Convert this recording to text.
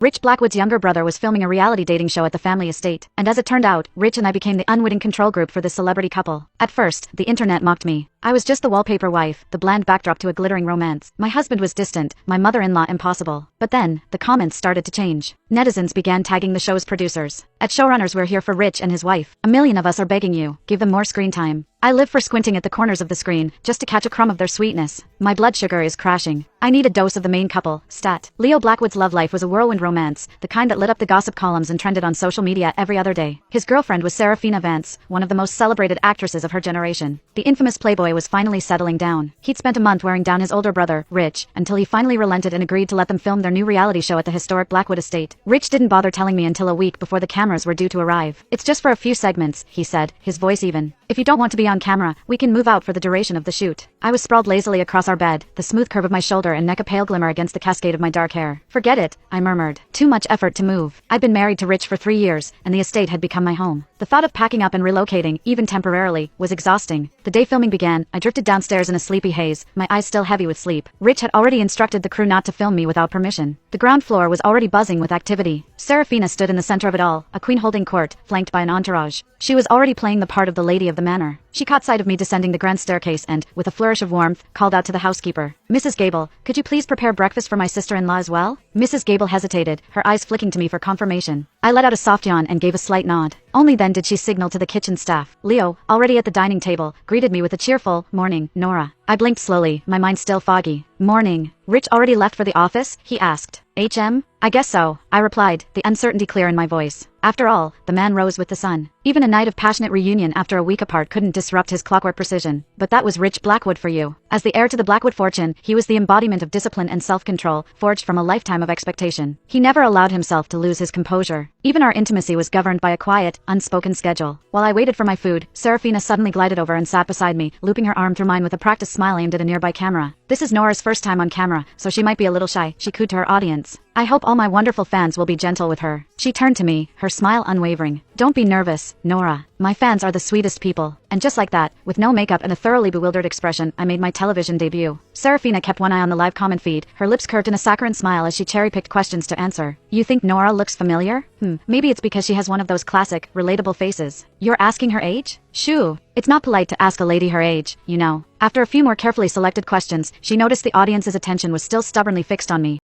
Rich Blackwood's younger brother was filming a reality dating show at the family estate, and as it turned out, Rich and I became the unwitting control group for this celebrity couple. At first, the internet mocked me. I was just the wallpaper wife, the bland backdrop to a glittering romance. My husband was distant, my mother-in-law impossible. But then, the comments started to change. Netizens began tagging the show's producers. At showrunners, we're here for Rich and his wife. A million of us are begging you, give them more screen time. I live for squinting at the corners of the screen, just to catch a crumb of their sweetness. My blood sugar is crashing. I need a dose of the main couple, stat. Leo Blackwood's love life was a whirlwind romance, the kind that lit up the gossip columns and trended on social media every other day. His girlfriend was Serafina Vance, one of the most celebrated actresses of her generation. The infamous playboy was finally settling down. He'd spent a month wearing down his older brother, Rich, until he finally relented and agreed to let them film their new reality show at the historic Blackwood estate. Rich didn't bother telling me until a week before the cameras were due to arrive. It's just for a few segments, he said, his voice even. If you don't want to be on camera, we can move out for the duration of the shoot. I was sprawled lazily across our bed, the smooth curve of my shoulder and neck a pale glimmer against the cascade of my dark hair. Forget it, I murmured. Too much effort to move. I'd been married to Rich for 3 years, and the estate had become my home. The thought of packing up and relocating, even temporarily, was exhausting. The day filming began, I drifted downstairs in a sleepy haze, my eyes still heavy with sleep. Rich had already instructed the crew not to film me without permission. The ground floor was already buzzing with activity. Serafina stood in the center of it all, a queen holding court, flanked by an entourage. She was already playing the part of the lady of the manor. She caught sight of me descending the grand staircase and, with a flourish of warmth, called out to the housekeeper. Mrs. Gable, could you please prepare breakfast for my sister-in-law as well? Mrs. Gable hesitated, her eyes flicking to me for confirmation. I let out a soft yawn and gave a slight nod. Only then did she signal to the kitchen staff. Leo, already at the dining table, greeted me with a cheerful, "Morning, Nora." I blinked slowly, my mind still foggy. "Morning. Rich already left for the office?" he asked. "HM? I guess so," I replied, the uncertainty clear in my voice. After all, the man rose with the sun. Even a night of passionate reunion after a week apart couldn't disrupt his clockwork precision. But that was Rich Blackwood for you. As the heir to the Blackwood fortune, he was the embodiment of discipline and self-control, forged from a lifetime of expectation. He never allowed himself to lose his composure. Even our intimacy was governed by a quiet, unspoken schedule. While I waited for my food, Serafina suddenly glided over and sat beside me, looping her arm through mine with a practiced smile aimed at a nearby camera. "This is Nora's first time on camera, so she might be a little shy," she cooed to her audience. "I hope all my wonderful fans will be gentle with her." She turned to me, her smile unwavering. "Don't be nervous, Nora. My fans are the sweetest people." And just like that, with no makeup and a thoroughly bewildered expression, I made my television debut. Serafina kept one eye on the live comment feed, her lips curved in a saccharine smile as she cherry-picked questions to answer. "You think Nora looks familiar? Maybe it's because she has one of those classic, relatable faces. You're asking her age? Shoo. It's not polite to ask a lady her age, you know." After a few more carefully selected questions, she noticed the audience's attention was still stubbornly fixed on me.